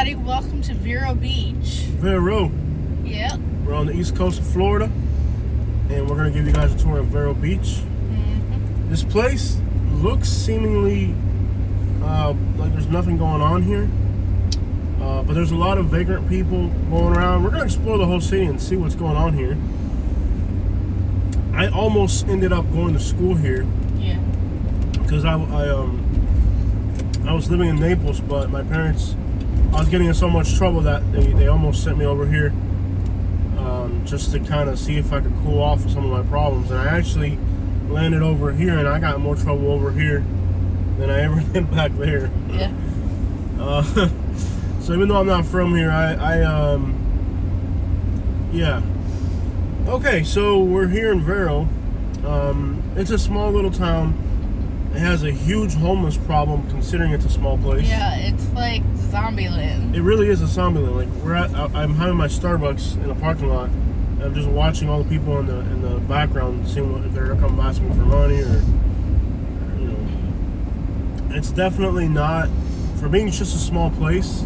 everybody. Welcome to Vero Beach. Vero. Yep. We're on the east coast of Florida, and we're going to give you guys a tour of Vero Beach. Mm-hmm. This place looks seemingly like there's nothing going on here, but there's a lot of vagrant people going around. We're going to explore the whole city and see what's going on here. I almost ended up going to school here. Yeah. Because I was living in Naples, but my parents, I was getting in so much trouble that they almost sent me over here just to kind of see if I could cool off with some of my problems. And I actually landed over here, and I got more trouble over here than I ever did back there. Yeah. So even though I'm not from here, yeah. Okay, so we're here in Vero. It's a small little town. It has a huge homeless problem considering it's a small place. Yeah, it's like Zombieland. It really is a Zombieland. Like I'm having my Starbucks in a parking lot, and I'm just watching all the people in the background, seeing if they're gonna come ask me for money or you know. It's definitely not, for being just a small place.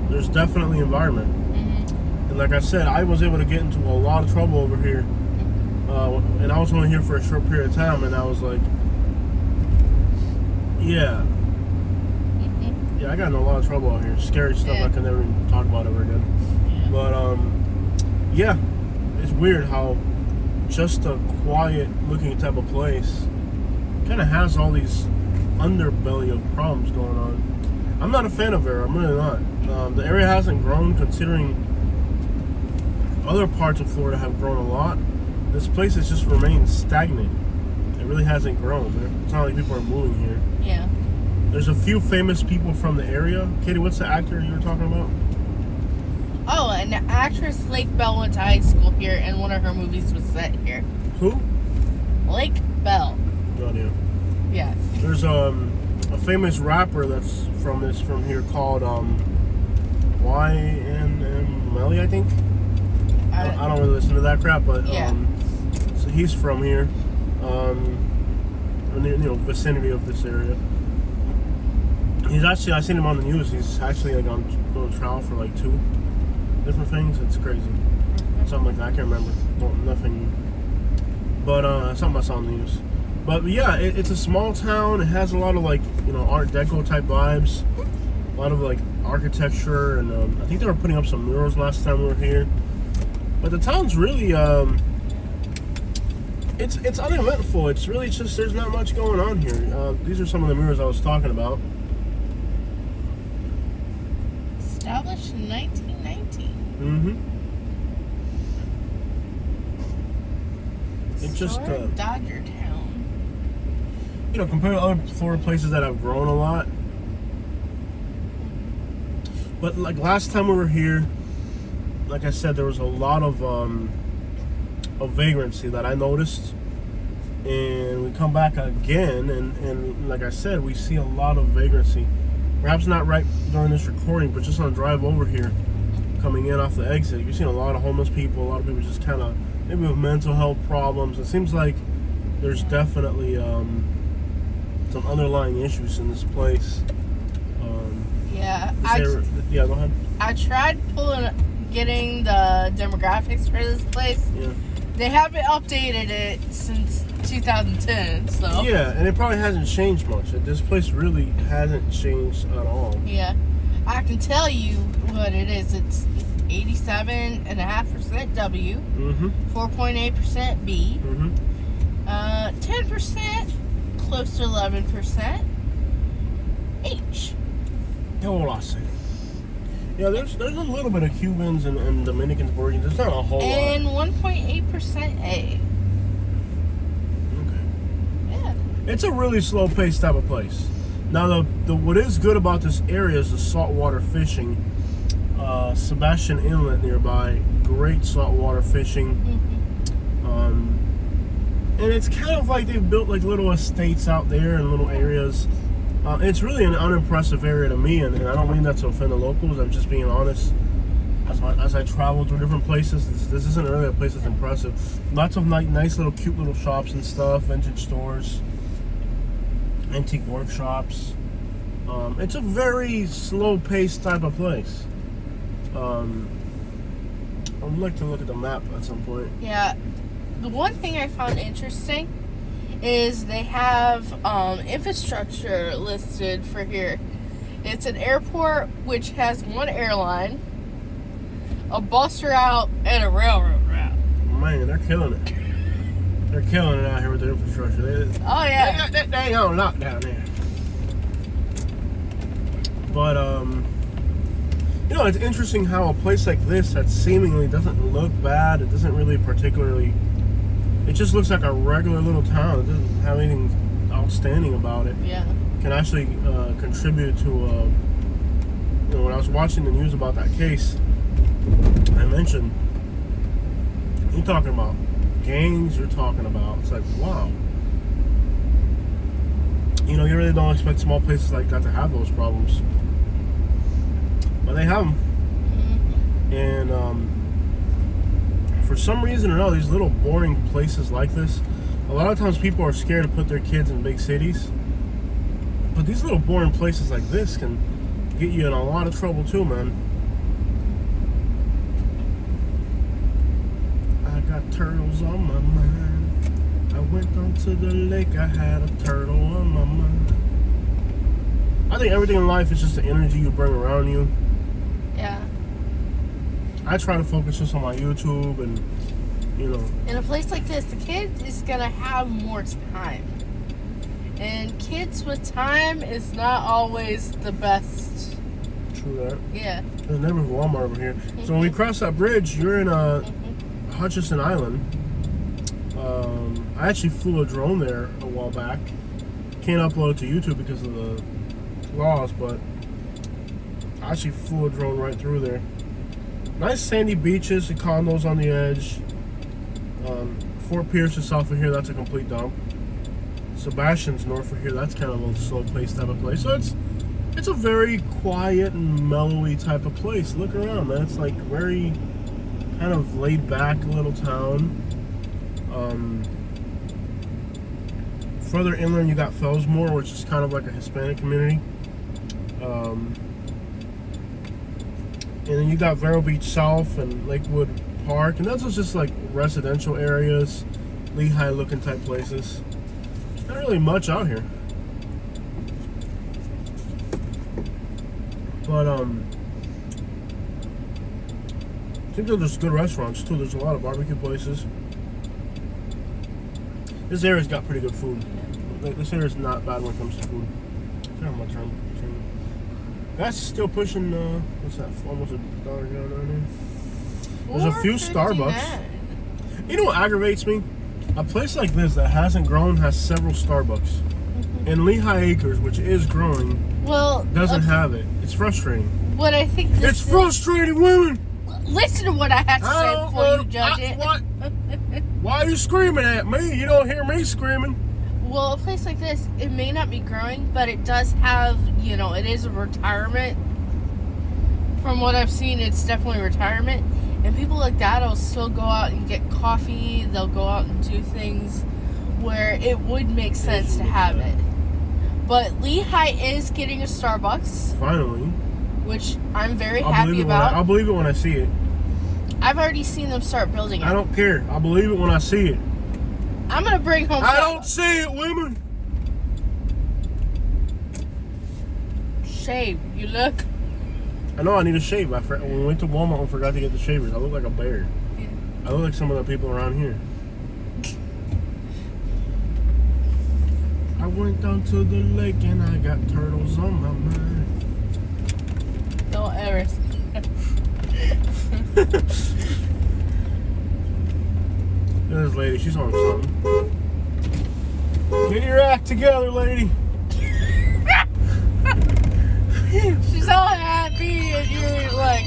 There's definitely environment, and like I said, I was able to get into a lot of trouble over here, and I was only here for a short period of time, and I was like. Yeah, I got in a lot of trouble out here. Scary stuff I can never even talk about ever again. Yeah. But yeah, it's weird how just a quiet looking type of place kind of has all these underbelly of problems going on. I'm not a fan of Vero. I'm really not. The area hasn't grown considering other parts of Florida have grown a lot. This place has just remained stagnant. It really hasn't grown. It's not like people are moving here. Yeah. There's a few famous people from the area. Katie, what's the actor you were talking about? Oh, an actress Lake Bell went to high school here, and one of her movies was set here. Who? Lake Bell. No idea. Yeah. There's a famous rapper that's from here called YNM, I think. I don't really listen to that crap, but yeah. So he's from here. In the vicinity of this area. He's actually, I seen him on the news. He's actually like on trial for like 2 different things. It's crazy. Something like that. I can't remember. Nothing. But something I saw on the news. But yeah, it's a small town. It has a lot of like Art Deco type vibes. A lot of like architecture, and I think they were putting up some murals last time we were here. But the town's really It's uneventful. It's really just, there's not much going on here. These are some of the mirrors I was talking about. Established in 1919. It's just Dodger Town. Compared to other Florida places that have grown a lot. But like last time we were here, like I said, there was a lot of vagrancy that I noticed, and we come back again, and like I said, we see a lot of vagrancy. Perhaps not right during this recording, but just on the drive over here, coming in off the exit, you're seeing a lot of homeless people, a lot of people just kind of maybe with mental health problems. It seems like there's definitely some underlying issues in this place. Yeah, go ahead. I tried getting the demographics for this place. Yeah. They haven't updated it since 2010, so... Yeah, and it probably hasn't changed much. This place really hasn't changed at all. Yeah. I can tell you what it is. It's 87.5% W, 4.8% B, 10%, close to 11% H. Yeah, there's a little bit of Cubans and Dominicans, Puerto Ricans. There's not a whole lot. And 1.8% A. Okay. Yeah. It's a really slow-paced type of place. Now, what is good about this area is the saltwater fishing. Sebastian Inlet nearby, great saltwater fishing. And it's kind of like they've built like little estates out there and little areas. It's really an unimpressive area to me, and I don't mean that to offend the locals. I'm just being honest. As I travel through different places, this isn't really a place that's impressive. Lots of nice little cute little shops and stuff, vintage stores, antique workshops. It's a very slow-paced type of place. I would like to look at the map at some point. Yeah. The one thing I found interesting is they have infrastructure listed for here. It's an airport which has one airline, a bus route, and a railroad route. Man, they're killing it. They're killing it out here with the infrastructure. Oh, yeah. They ain't on lockdown there. But, you know, it's interesting how a place like this that seemingly doesn't look bad, it doesn't really particularly, it just looks like a regular little town. It doesn't have anything outstanding about it. Yeah. Can actually contribute to, you know, when I was watching the news about that case, I mentioned, you're talking about gangs, you're talking about, it's like, wow. You know, you really don't expect small places like that to have those problems. But they have them. And for some reason or another, these little boring places like this, a lot of times people are scared to put their kids in big cities. But these little boring places like this can get you in a lot of trouble too, man. I got turtles on my mind. I went down to the lake, I had a turtle on my mind. I think everything in life is just the energy you bring around you. Yeah. I try to focus just on my YouTube and, you know. In a place like this, the kid is going to have more time. And kids with time is not always the best. True that. Yeah. There's never a Walmart over here. So when we cross that bridge, you're in Hutchinson Island. I actually flew a drone there a while back. Can't upload it to YouTube because of the laws, but I actually flew a drone right through there. Nice sandy beaches and condos on the edge. Fort Pierce is south of here. That's a complete dump. Sebastian's north of here. That's kind of a little slow-paced type of place. So it's a very quiet and mellowy type of place. Look around, man. It's like very kind of laid back little town. Further inland, you got Fellsmore, which is kind of like a Hispanic community. And then you got Vero Beach South and Lakewood Park, and those are just like residential areas, Lehigh looking type places. Not really much out here. But I think there's good restaurants too. There's a lot of barbecue places. This area's got pretty good food. This area's not bad when it comes to food. That's still pushing, what's that, almost $1 gallon down there. There's a few Starbucks. You know what aggravates me? A place like this that hasn't grown has several Starbucks. And Lehigh Acres, which is growing, doesn't have it. It's frustrating. What I think it's frustrating, women! Listen to what I have to say before you judge it. What? Why are you screaming at me? You don't hear me screaming. Well, a place like this, it may not be growing, but it does have, you know, it is a retirement. From what I've seen, it's definitely retirement. And people like that will still go out and get coffee. They'll go out and do things where it would make sense to have it. But Lehigh is getting a Starbucks. Finally. Which I'm very happy about. I'll believe it when I see it. I've already seen them start building it. I don't care. I'll believe it when I see it. I'm going to bring home I don't see it, women. Shave. You look. I know I need a shave. When we went to Walmart, I forgot to get the shavers. I look like a bear. Yeah. I look like some of the people around here. I went down to the lake and I got turtles on my mind. Don't ever. This lady, she's on something. Get your act together, lady. She's all happy and you're like...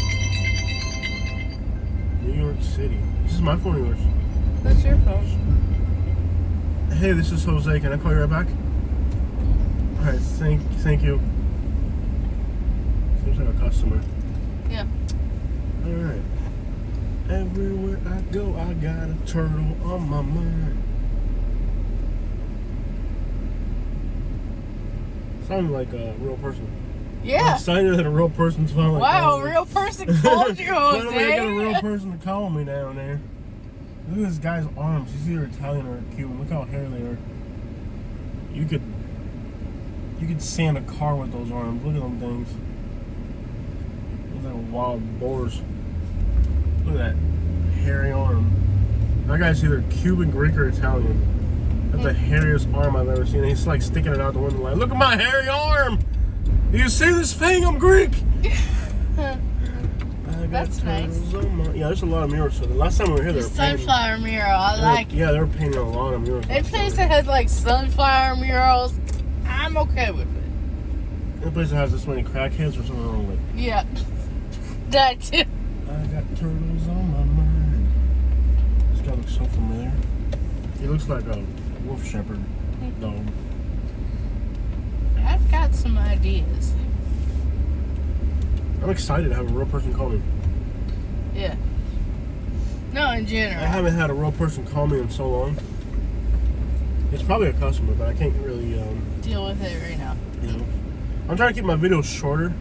New York City. This is my phone or yours? That's your phone. Hey, this is Jose. Can I call you right back? Alright, thank you. Seems like a customer. Yeah. Alright. Everywhere I go, I got a turtle on my mind. Sounded like a real person. I'm Yeah. excited that a real person's finally Wow, calling a me. real person called you, Finally, I got a real Jose. person to call me down there. Look at this guy's arms. He's either Italian or Cuban. Look how hairy they are. You could sand a car with those arms. Look at them things. Those like wild boars. Look at that hairy arm. That guy's either Cuban, Greek, or Italian. That's the hairiest arm I've ever seen. He's like sticking it out the window like, look at my hairy arm! Do you see this thing? I'm Greek! That's nice. Yeah, there's a lot of murals. So the last time we were here, The they were painting. sunflower mural, I like it. Yeah, they were painting a lot of murals. Any place that has like sunflower murals, I'm okay with it. Any place that has this many crackheads or something wrong with it. Yeah. That too. I got turtles on my mind. This guy looks so familiar. He looks like a wolf shepherd dog. I've got some ideas. I'm excited to have a real person call me. Yeah. No, in I general. haven't had a real person call me in so long. It's probably a customer, but I can't really, Deal with it right now. you know. I'm trying to keep my videos shorter.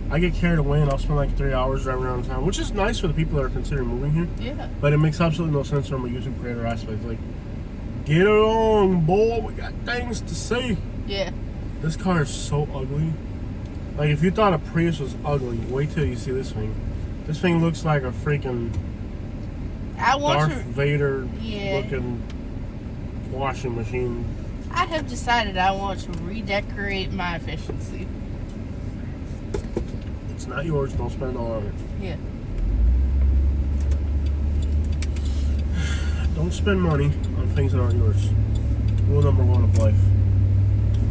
I get carried away and I'll spend like 3 hours driving around town, which is nice for the people that are considering moving here. Yeah. But it makes absolutely no sense from a YouTube creator aspect. Like, get it on, boy. We got things to see. Yeah. This car is so ugly. Like, if you thought a Prius was ugly, wait till you see this thing. This thing looks like a freaking I want Darth to. Vader Yeah. looking washing machine. I have decided I want to redecorate my efficiency. It's not yours. Don't spend it all on it. Yeah. Don't spend money on things that aren't yours. Rule number one of life.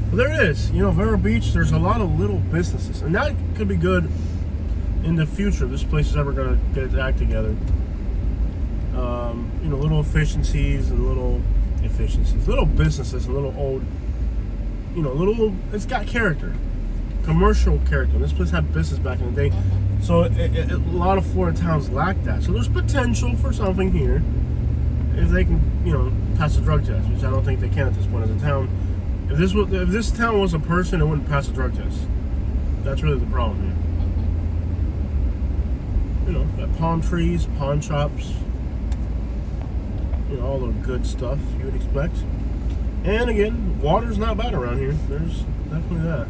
Well, there it is. You know, Vero Beach, there's a lot of little businesses. And that could be good in the future if this place is ever going to get its act together. You know, little efficiencies and little businesses and little old, you know, it's got character. Commercial character. This place had business back in the day. So a lot of Florida towns lack that. So there's potential for something here if they can, you know, pass a drug test, which I don't think they can at this point as a town. If this town was a person, it wouldn't pass a drug test. That's really the problem here. You know, got palm trees, pawn shops, you know, all the good stuff you would expect. And again, water's not bad around here. There's definitely that.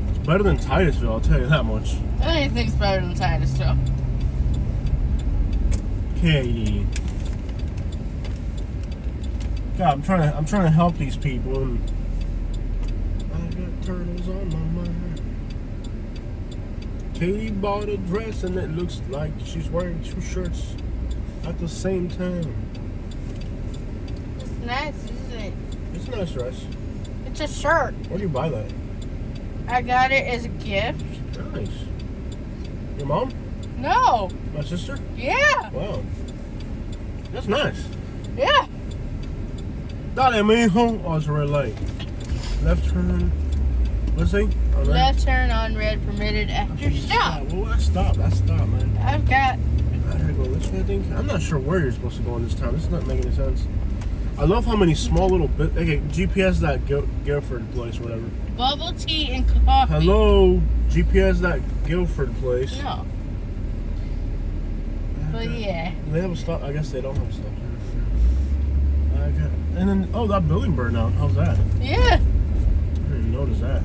It's better than Titusville, I'll tell you that much. Anything's better than Titusville. Katie. God, I'm trying to help these people, and I got turtles on my mind. Katie bought a dress, and it looks like she's wearing 2 shirts at the same time. It's nice, isn't it? It's a nice dress. It's a shirt. Where do you buy that? I got it as a gift. Nice. Your mom? No. My sister? Yeah. Wow. That's nice. Yeah. Dale, mijo. Oh, it's a red light. Left turn. Let's see. Oh, Left turn on red permitted after stop. Well, that's stop. That's stop, man. I've got. I gotta go this way, I think. I'm not sure where you're supposed to go in this town. This is not making any sense. I love how many small little bits. Okay, GPS that Guilford place, whatever. Bubble tea and coffee. Hello, GPS that Guilford place. No. But yeah. Do they have a stop? I guess they don't have a stop. Okay. And then, oh, that building burned out. How's that? Yeah. I didn't even notice that.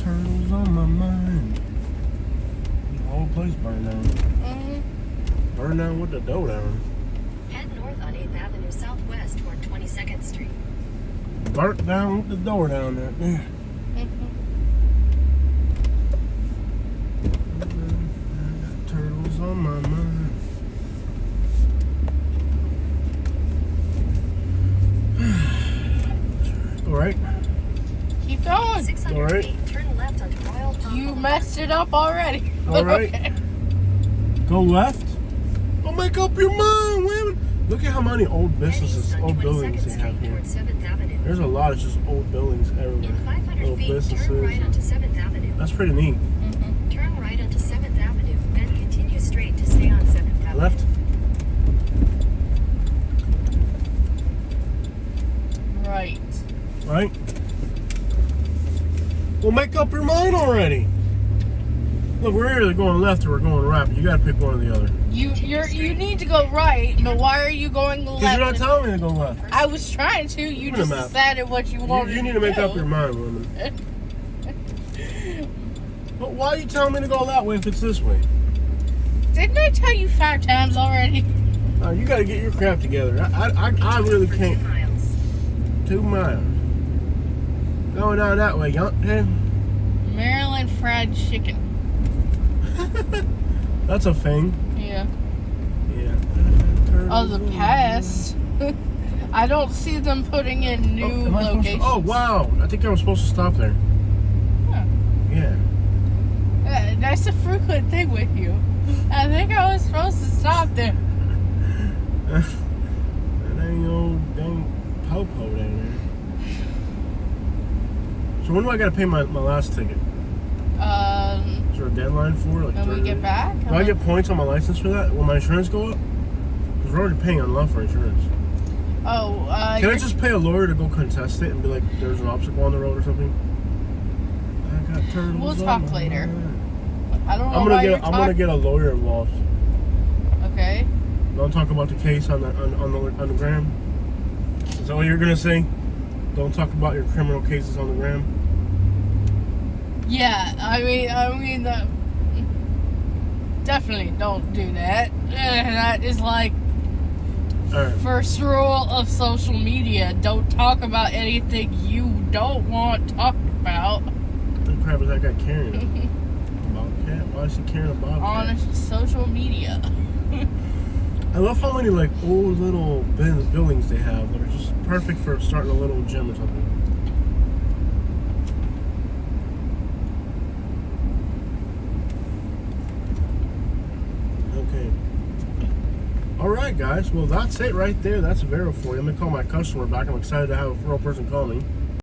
Turtles on my mind. The whole place burned down. Burned down with the dough down. Head north on 8th Avenue Southwest toward 22nd Street. Burnt down with the door down there. Yeah. I got turtles on my mind. All right. Keep going. 600 All right. feet, turn left onto Royal Palm You Boulevard. messed it up already. All right. Okay. Go left. Don't make up your mind, women. Look at how many old Head businesses, east on old 22nd buildings they Street have here. toward 7th Avenue. There's a lot of just old buildings In everywhere. 500 Little feet, businesses. turn right onto 7th Avenue. That's pretty neat. Turn right onto 7th Avenue, then continue straight to stay on 7th Avenue. Left. Right. Right. make up your mind already. Look, we're either going left or we're going right. But you gotta pick one or the other. You need to go right, but why are you going left? Because you're not telling me to go left. I was trying to. You Give me the just map. decided what you wanted. You need to make up your mind, woman. But why are you telling me to go that way if it's this way? Didn't I tell you 5 times already? You gotta get your crap together. I really For 2 can't. miles. 2 miles. Going down that way, young. Maryland fried chicken. That's a thing. Yeah. Yeah. Oh, the past. I don't see them putting in new am I supposed to- locations. oh, wow. I think I was supposed to stop there. Huh. Yeah. That's a frequent thing with you. I think I was supposed to stop there. That ain't old dang po-po down there. So when do I gotta pay my last ticket? Is there a deadline for it? Like When we 30 get back? Do I get points on my license for that? Will my insurance go up? Because we're already paying enough for insurance. Oh, Can I just pay a lawyer to go contest it and be like, there's an obstacle on the road or something? I got turtles. We'll on talk my later. mind. I don't know I'm why gonna you're get. I'm gonna get a lawyer involved. Okay. Don't talk about the case on the gram. Is that what you're gonna say? Don't talk about your criminal cases on the gram. Yeah, I mean, definitely don't do that. That is like All right. first rule of social media. Don't talk about anything you don't want talked about What the crap is that guy carrying? Bobcat? Why is he carrying a bobcat? on social media. I love how many like old little buildings they have that are just perfect for starting a little gym or something. Okay. All right, guys. Well, that's it right there. That's Vero for you. I'm gonna call my customer back. I'm excited to have a real person call me.